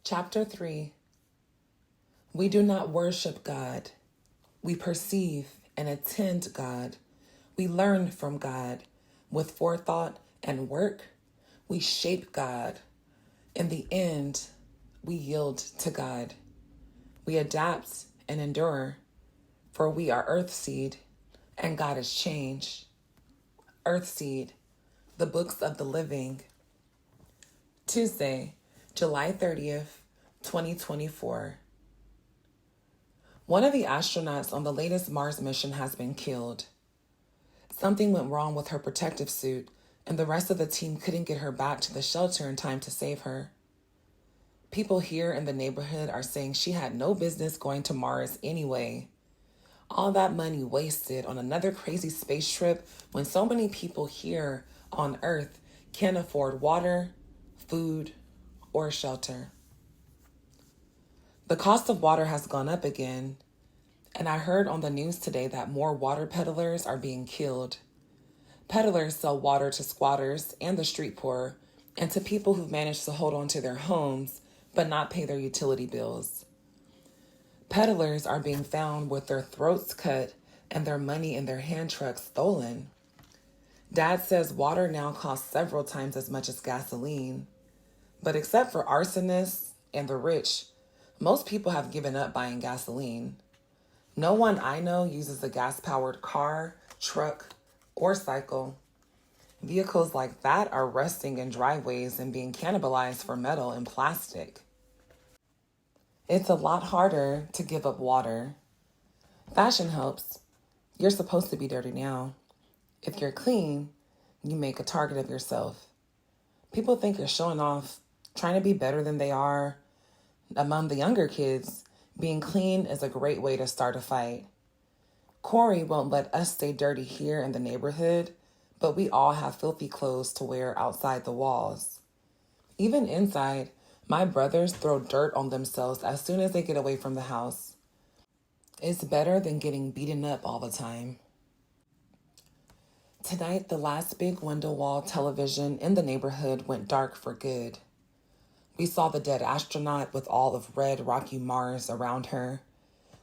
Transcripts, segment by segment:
Chapter 3. We do not worship God. We perceive and attend God. We learn from God. With forethought and work, we shape God. In the end, we yield to God. We adapt and endure, for we are Earthseed, and God is change. Earthseed, the books of the living. Tuesday, July 30th, 2024. One of the astronauts on the latest Mars mission has been killed. Something went wrong with her protective suit, and the rest of the team couldn't get her back to the shelter in time to save her. People here in the neighborhood are saying she had no business going to Mars anyway. All that money wasted on another crazy space trip when so many people here on Earth can't afford water, food, or shelter. The cost of water has gone up again, and I heard on the news today that more water peddlers are being killed. Peddlers sell water to squatters and the street poor, and to people who've managed to hold on to their homes but not pay their utility bills. Peddlers are being found with their throats cut and their money in their hand trucks stolen. Dad says water now costs several times as much as gasoline. But except for arsonists and the rich, most people have given up buying gasoline. No one I know uses a gas-powered car, truck, or cycle. Vehicles like that are rusting in driveways and being cannibalized for metal and plastic. It's a lot harder to give up water. Fashion helps. You're supposed to be dirty now. If you're clean, you make a target of yourself. People think you're showing off, trying to be better than they are. Among the younger kids, being clean is a great way to start a fight. Corey won't let us stay dirty here in the neighborhood, but we all have filthy clothes to wear outside the walls. Even inside, my brothers throw dirt on themselves as soon as they get away from the house. It's better than getting beaten up all the time. Tonight, the last big window wall television in the neighborhood went dark for good. We saw the dead astronaut with all of red rocky Mars around her.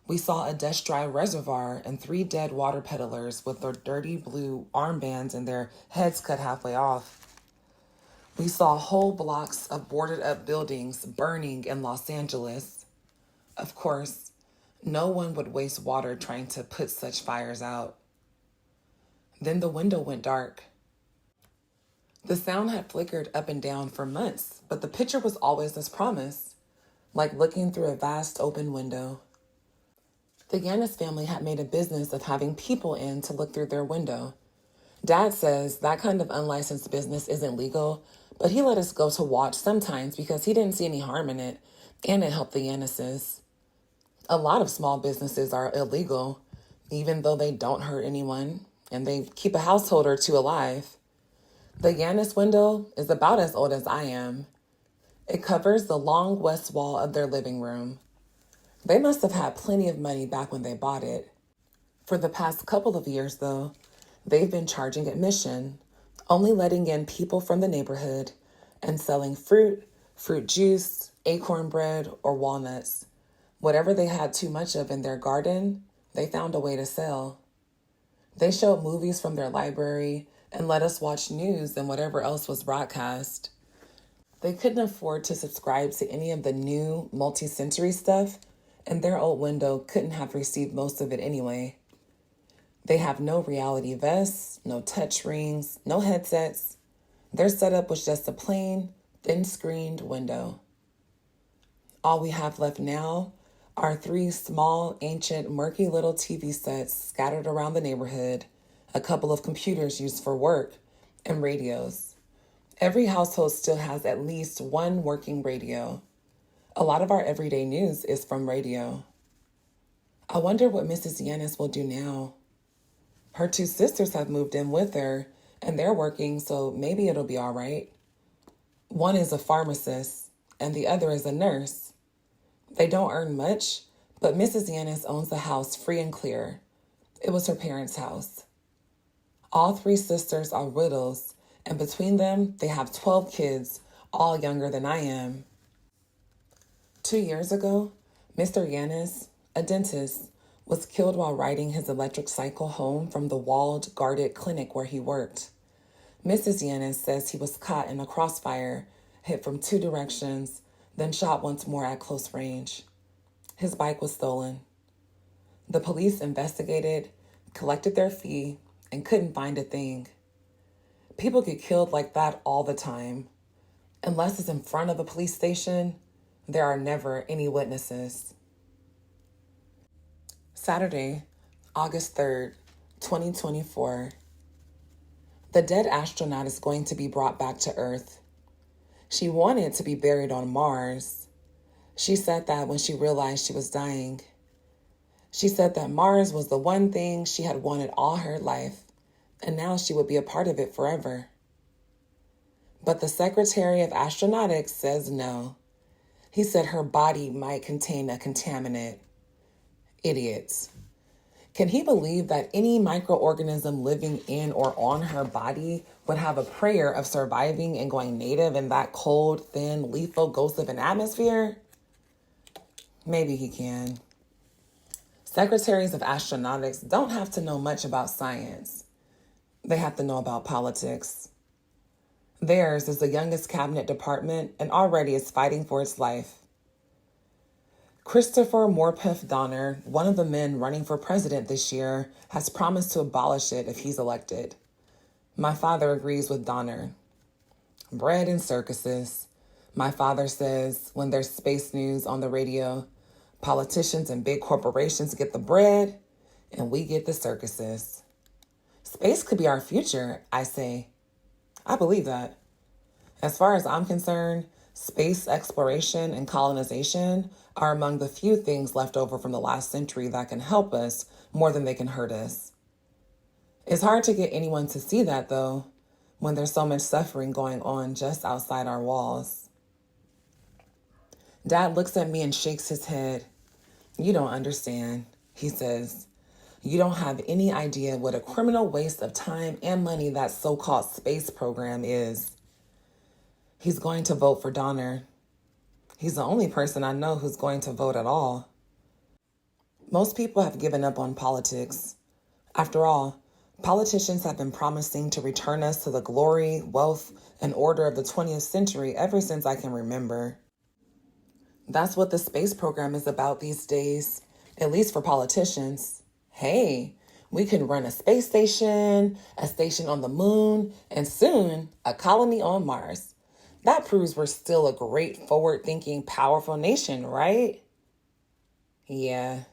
We saw a dust-dry reservoir and 3 dead water peddlers with their dirty blue armbands and their heads cut halfway off. We saw whole blocks of boarded-up buildings burning in Los Angeles. Of course, no one would waste water trying to put such fires out. Then the window went dark. The sound had flickered up and down for months, but the picture was always as promised, like looking through a vast open window. The Yanis family had made a business of having people in to look through their window. Dad says that kind of unlicensed business isn't legal, but he let us go to watch sometimes because he didn't see any harm in it, and it helped the Yanises. A lot of small businesses are illegal, even though they don't hurt anyone, and they keep a household or two alive. The Yanis window is about as old as I am. It covers the long west wall of their living room. They must have had plenty of money back when they bought it. For the past couple of years, though, they've been charging admission, only letting in people from the neighborhood and selling fruit juice, acorn bread, or walnuts. Whatever they had too much of in their garden, they found a way to sell. They showed movies from their library and let us watch news and whatever else was broadcast. They couldn't afford to subscribe to any of the new multi-sensory stuff, and their old window couldn't have received most of it anyway. They have no reality vests, no touch rings, no headsets. Their setup was just a plain, thin-screened window. All we have left now are 3 small, ancient, murky little TV sets scattered around the neighborhood, a couple of computers used for work, and radios. Every household still has at least one working radio. A lot of our everyday news is from radio. I wonder what Mrs. Yanis will do now. Her 2 sisters have moved in with her, and they're working, so maybe it'll be all right. One is a pharmacist, and the other is a nurse. They don't earn much, but Mrs. Yanis owns the house free and clear. It was her parents' house. All 3 sisters are widows, and between them, they have 12 kids, all younger than I am. 2 years ago, Mr. Yanis, a dentist, was killed while riding his electric cycle home from the walled, guarded clinic where he worked. Mrs. Yanis says he was caught in a crossfire, hit from 2 directions, then shot once more at close range. His bike was stolen. The police investigated, collected their fee, and couldn't find a thing. People get killed like that all the time. Unless it's in front of a police station, there are never any witnesses. Saturday, August 3rd, 2024. The dead astronaut is going to be brought back to Earth. She wanted to be buried on Mars. She said that when she realized she was dying. She said that Mars was the one thing she had wanted all her life, and now she would be a part of it forever. But the Secretary of Astronautics says no. He said her body might contain a contaminant. Idiots. Can he believe that any microorganism living in or on her body would have a prayer of surviving and going native in that cold, thin, lethal ghost of an atmosphere? Maybe he can. Secretaries of Astronautics don't have to know much about science. They have to know about politics. Theirs is the youngest cabinet department and already is fighting for its life. Christopher Morpeth Donner, one of the men running for president this year, has promised to abolish it if he's elected. My father agrees with Donner. Bread and circuses. My father says when there's space news on the radio, politicians and big corporations get the bread and we get the circuses. Space could be our future, I say. I believe that. As far as I'm concerned, space exploration and colonization are among the few things left over from the last century that can help us more than they can hurt us. It's hard to get anyone to see that, though, when there's so much suffering going on just outside our walls. Dad looks at me and shakes his head. You don't understand, he says. You don't have any idea what a criminal waste of time and money that so-called space program is. He's going to vote for Donner. He's the only person I know who's going to vote at all. Most people have given up on politics. After all, politicians have been promising to return us to the glory, wealth, and order of the 20th century ever since I can remember. That's what the space program is about these days, at least for politicians. Hey, we can run a space station, a station on the moon, and soon a colony on Mars. That proves we're still a great, forward-thinking, powerful nation, right? Yeah.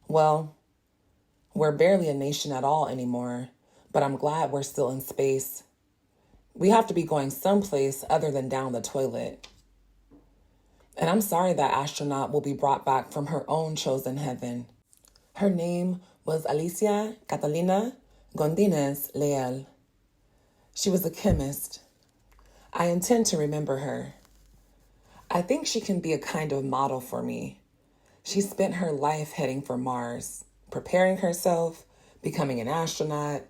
Well, we're barely a nation at all anymore, but I'm glad we're still in space. We have to be going someplace other than down the toilet. And I'm sorry that astronaut will be brought back from her own chosen heaven. Her name was Alicia Catalina Gondinez Leal. She was a chemist. I intend to remember her. I think she can be a kind of model for me. She spent her life heading for Mars, preparing herself, becoming an astronaut,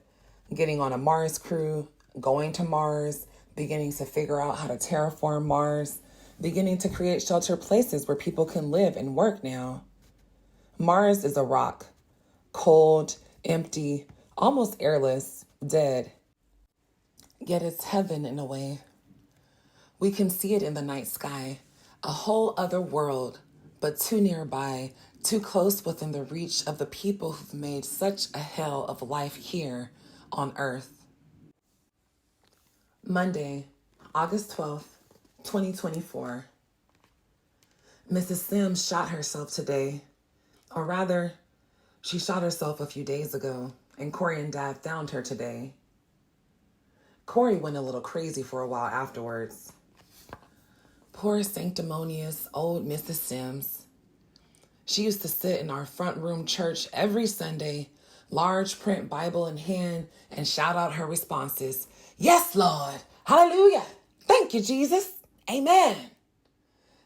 getting on a Mars crew, going to Mars, beginning to figure out how to terraform Mars, beginning to create shelter places where people can live and work now. Mars is a rock, cold, empty, almost airless, dead. Yet it's heaven in a way. We can see it in the night sky, a whole other world, but too nearby, too close within the reach of the people who've made such a hell of life here on Earth. Monday, August 12th, 2024. Mrs. Sims shot herself today. Or rather, she shot herself a few days ago, and Corey and Dad found her today. Corey went a little crazy for a while afterwards. Poor sanctimonious old Mrs. Sims. She used to sit in our front room church every Sunday, large print Bible in hand, and shout out her responses. Yes, Lord. Hallelujah. Thank you, Jesus. Amen.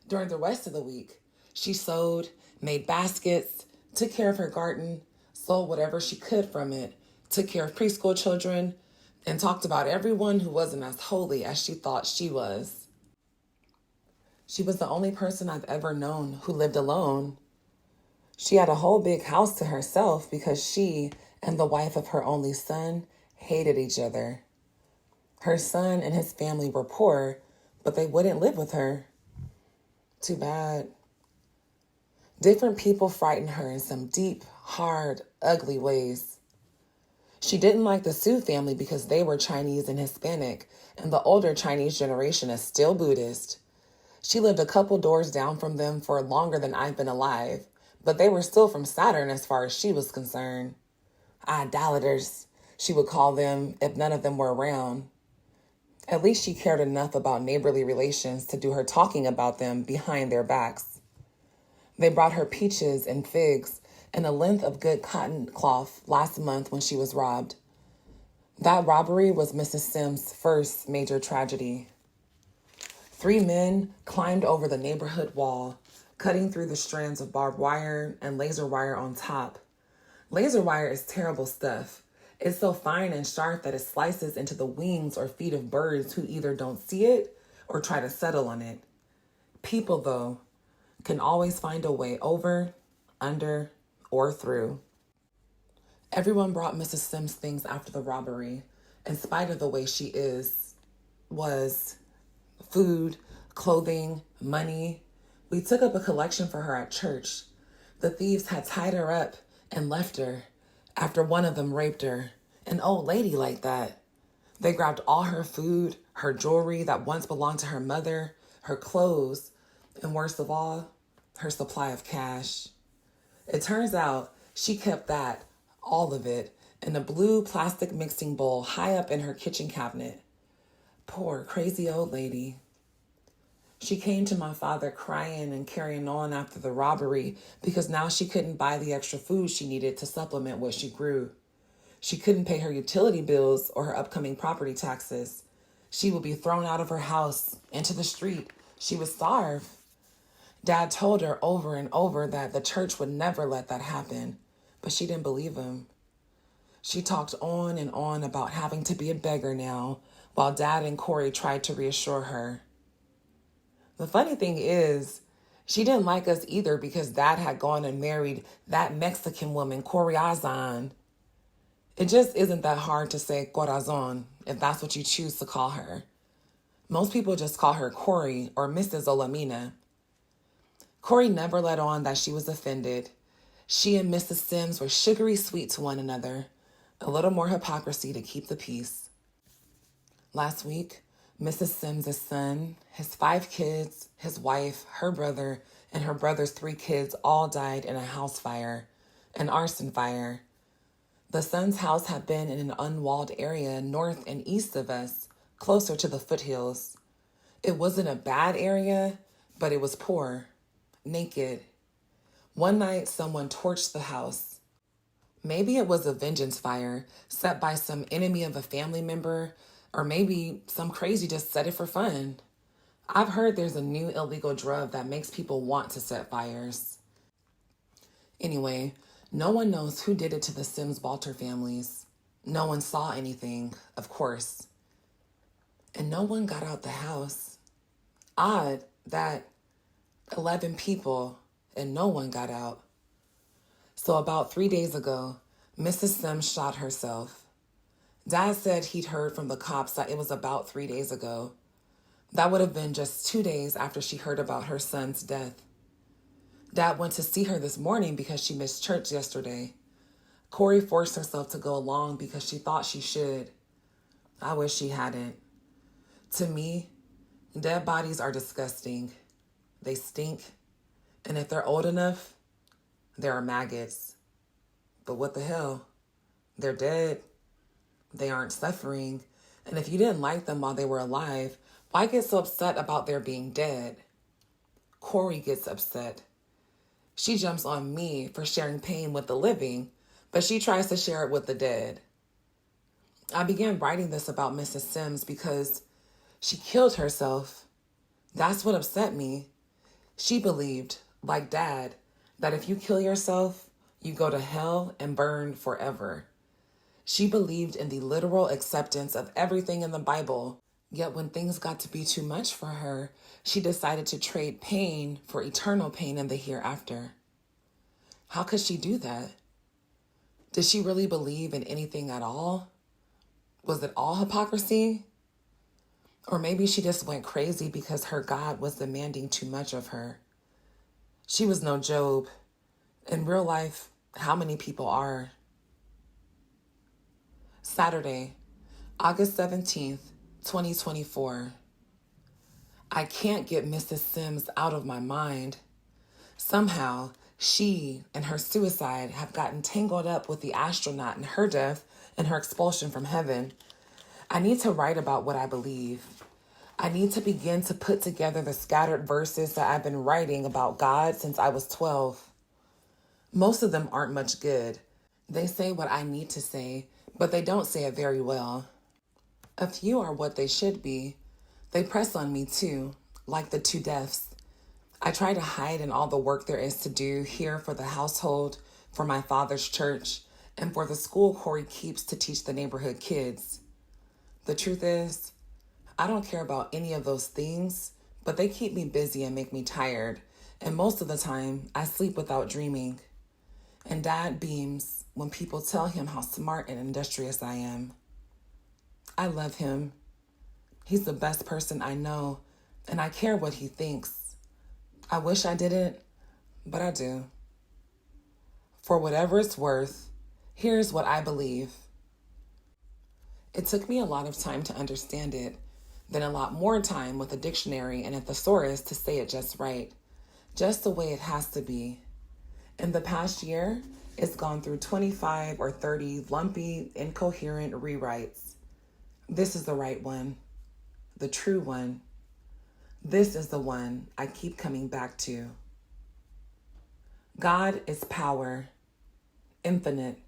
During the rest of the week, she sewed, made baskets, took care of her garden, sold whatever she could from it, took care of preschool children, and talked about everyone who wasn't as holy as she thought she was. She was the only person I've ever known who lived alone. She had a whole big house to herself because she and the wife of her only son hated each other. Her son and his family were poor, but they wouldn't live with her. Too bad. Different people frightened her in some deep, hard, ugly ways. She didn't like the Sioux family because they were Chinese and Hispanic, and the older Chinese generation is still Buddhist. She lived a couple doors down from them for longer than I've been alive, but they were still from Saturn as far as she was concerned. Idolaters, she would call them if none of them were around. At least she cared enough about neighborly relations to do her talking about them behind their backs. They brought her peaches and figs and a length of good cotton cloth last month when she was robbed. That robbery was Mrs. Sims' first major tragedy. 3 men climbed over the neighborhood wall, cutting through the strands of barbed wire and laser wire on top. Laser wire is terrible stuff. It's so fine and sharp that it slices into the wings or feet of birds who either don't see it or try to settle on it. People, though, can always find a way over, under, or through. Everyone brought Mrs. Sims things after the robbery, in spite of the way she was food, clothing, money. We took up a collection for her at church. The thieves had tied her up and left her after one of them raped her. An old lady like that. They grabbed all her food, her jewelry that once belonged to her mother, her clothes, and worst of all, her supply of cash. It turns out she kept that, all of it, in a blue plastic mixing bowl high up in her kitchen cabinet. Poor, crazy old lady. She came to my father crying and carrying on after the robbery because now she couldn't buy the extra food she needed to supplement what she grew. She couldn't pay her utility bills or her upcoming property taxes. She would be thrown out of her house, into the street. She would starve. Dad told her over and over that the church would never let that happen, but she didn't believe him. She talked on and on about having to be a beggar now, while Dad and Corey tried to reassure her. The funny thing is, she didn't like us either because Dad had gone and married that Mexican woman, Corazon. It just isn't that hard to say Corazon if that's what you choose to call her. Most people just call her Corey or Mrs. Olamina. Corey never let on that she was offended. She and Mrs. Sims were sugary sweet to one another. A little more hypocrisy to keep the peace. Last week, Mrs. Sims' son, his 5 kids, his wife, her brother, and her brother's 3 kids all died in a house fire, an arson fire. The son's house had been in an unwalled area north and east of us, closer to the foothills. It wasn't a bad area, but it was poor, naked. One night, someone torched the house. Maybe it was a vengeance fire set by some enemy of a family member, or maybe some crazy just set it for fun. I've heard there's a new illegal drug that makes people want to set fires. Anyway, no one knows who did it to the Sims-Bulter families. No one saw anything, of course. And no one got out the house. Odd that 11 people and no one got out. So about 3 days ago, Mrs. Sims shot herself. Dad said he'd heard from the cops that it was about 3 days ago. That would have been just 2 days after she heard about her son's death. Dad went to see her this morning because she missed church yesterday. Corey forced herself to go along because she thought she should. I wish she hadn't. To me, dead bodies are disgusting. They stink. And if they're old enough, there are maggots. But what the hell? They're dead. They aren't suffering. And if you didn't like them while they were alive, why get so upset about their being dead? Corey gets upset. She jumps on me for sharing pain with the living, but she tries to share it with the dead. I began writing this about Mrs. Sims because she killed herself. That's what upset me. She believed, like Dad, that if you kill yourself, you go to hell and burn forever. She believed in the literal acceptance of everything in the Bible. Yet when things got to be too much for her, she decided to trade pain for eternal pain in the hereafter. How could she do that? Did she really believe in anything at all? Was it all hypocrisy? Or maybe she just went crazy because her God was demanding too much of her. She was no Job. In real life, how many people are? Saturday, August 17th, 2024. I can't get Mrs. Sims out of my mind. Somehow, she and her suicide have gotten tangled up with the astronaut and her death and her expulsion from heaven. I need to write about what I believe. I need to begin to put together the scattered verses that I've been writing about God since I was 12. Most of them aren't much good. They say what I need to say, but they don't say it very well. A few are what they should be. They press on me too, like the two deaths. I try to hide in all the work there is to do here for the household, for my father's church, and for the school Corey keeps to teach the neighborhood kids. The truth is, I don't care about any of those things, but they keep me busy and make me tired, and most of the time, I sleep without dreaming. And Dad beams when people tell him how smart and industrious I am. I love him. He's the best person I know, and I care what he thinks. I wish I didn't, but I do. For whatever it's worth, here's what I believe. It took me a lot of time to understand it, then a lot more time with a dictionary and a thesaurus to say it just right, just the way it has to be. In the past year, it's gone through 25 or 30 lumpy, incoherent rewrites. This is the right one, the true one. This is the one I keep coming back to. God is power, infinite,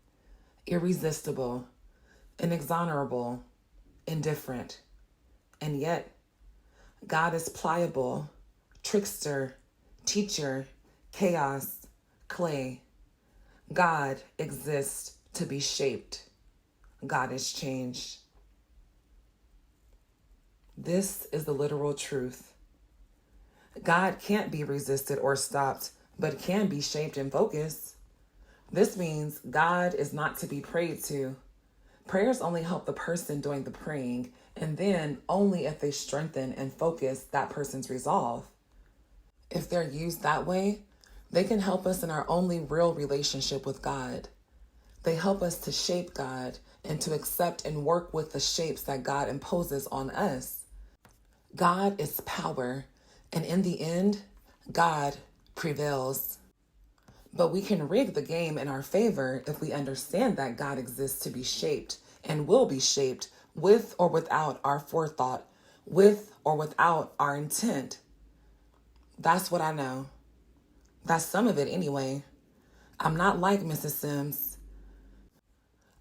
irresistible, inexorable, indifferent. And yet, God is pliable, trickster, teacher, chaos, clay. God exists to be shaped. God is changed. This is the literal truth. God can't be resisted or stopped, but can be shaped and focused. This means God is not to be prayed to. Prayers only help the person doing the praying, and then only if they strengthen and focus that person's resolve. If they're used that way, they can help us in our only real relationship with God. They help us to shape God and to accept and work with the shapes that God imposes on us. God is power, and in the end, God prevails. But we can rig the game in our favor if we understand that God exists to be shaped and will be shaped with or without our forethought, with or without our intent. That's what I know. That's some of it anyway. I'm not like Mrs. Sims.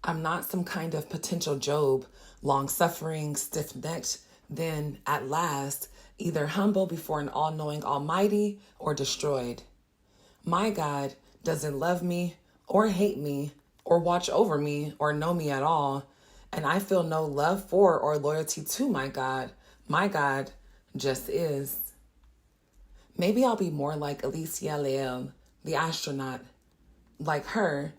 I'm not some kind of potential Job, long-suffering, stiff-necked, then at last either humble before an all-knowing Almighty or destroyed. My God doesn't love me or hate me or watch over me or know me at all, and I feel no love for or loyalty to my God. My God just is. Maybe I'll be more like Alicia Leal, the astronaut. Like her,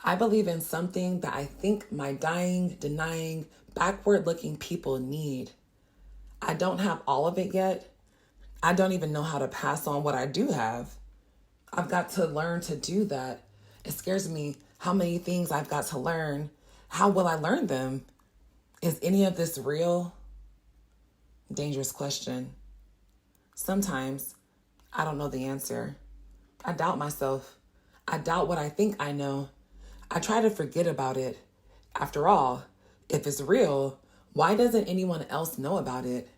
I believe in something that I think my dying, denying, backward-looking people need. I don't have all of it yet. I don't even know how to pass on what I do have. I've got to learn to do that. It scares me how many things I've got to learn. How will I learn them? Is any of this real? Dangerous question. Sometimes I don't know the answer. I doubt myself. I doubt what I think I know. I try to forget about it. After all, if it's real, why doesn't anyone else know about it?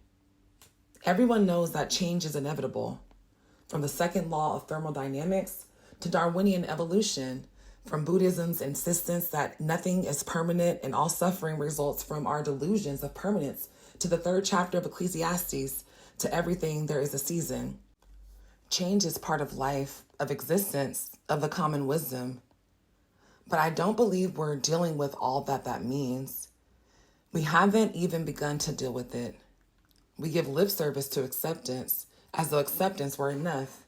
Everyone knows that change is inevitable. From the second law of thermodynamics to Darwinian evolution, from Buddhism's insistence that nothing is permanent and all suffering results from our delusions of permanence, to the third chapter of Ecclesiastes, to everything there is a season. Change is part of life, of existence, of the common wisdom. But I don't believe we're dealing with all that means. We haven't even begun to deal with it. We give lip service to acceptance as though acceptance were enough.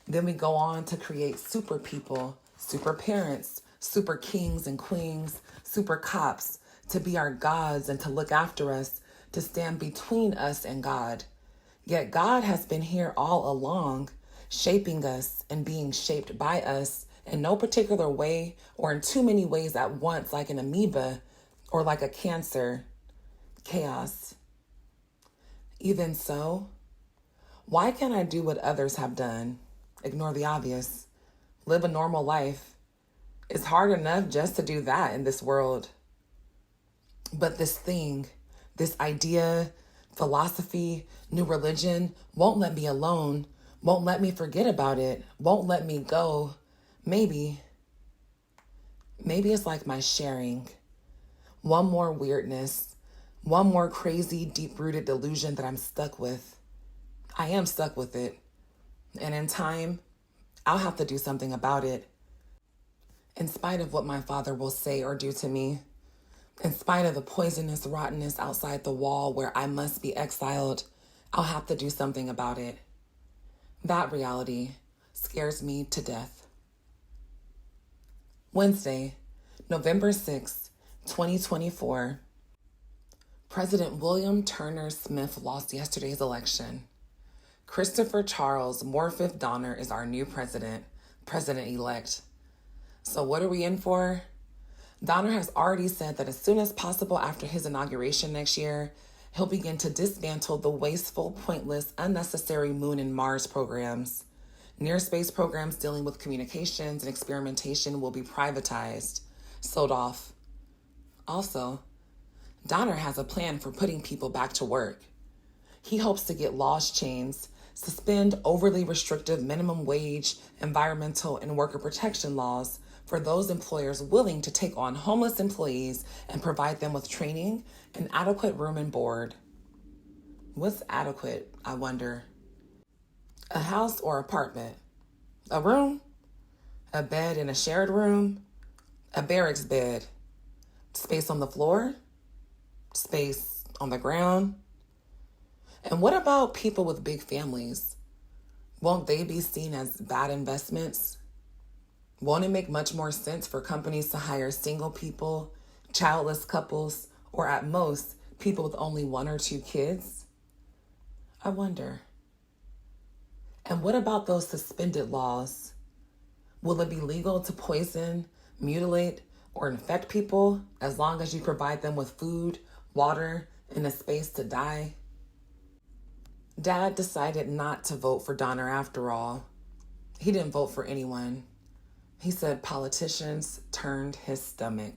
Then we go on to create super people, super parents, super kings and queens, super cops to be our gods and to look after us, to stand between us and God. Yet God has been here all along, shaping us and being shaped by us in no particular way or in too many ways at once, like an amoeba or like a cancer. Chaos. Even so, why can't I do what others have done? Ignore the obvious. Live a normal life. It's hard enough just to do that in this world. But this thing, this idea, philosophy, new religion won't let me alone, won't let me forget about it, won't let me go. Maybe it's like my sharing. One more weirdness, one more crazy, deep-rooted delusion that I'm stuck with. I am stuck with it. And in time, I'll have to do something about it. In spite of what my father will say or do to me, in spite of the poisonous rottenness outside the wall where I must be exiled, I'll have to do something about it. That reality scares me to death. Wednesday, November 6, 2024. President William Turner Smith lost yesterday's election. Christopher Charles Morfith Donner is our new president-elect. So what are we in for? Donner has already said that as soon as possible after his inauguration next year, he'll begin to dismantle the wasteful, pointless, unnecessary Moon and Mars programs. Near space programs dealing with communications and experimentation will be privatized, sold off. Also, Donner has a plan for putting people back to work. He hopes to get laws changed, suspend overly restrictive minimum wage, environmental, and worker protection laws for those employers willing to take on homeless employees and provide them with training and adequate room and board. What's adequate, I wonder? A house or apartment? A room? A bed in a shared room? A barracks bed? Space on the floor? Space on the ground? And what about people with big families? Won't they be seen as bad investments? Won't it make much more sense for companies to hire single people, childless couples, or at most, people with only 1 or 2 kids? I wonder. And what about those suspended laws? Will it be legal to poison, mutilate, or infect people as long as you provide them with food, water, and a space to die? Dad decided not to vote for Donner after all. He didn't vote for anyone. He said politicians turned his stomach.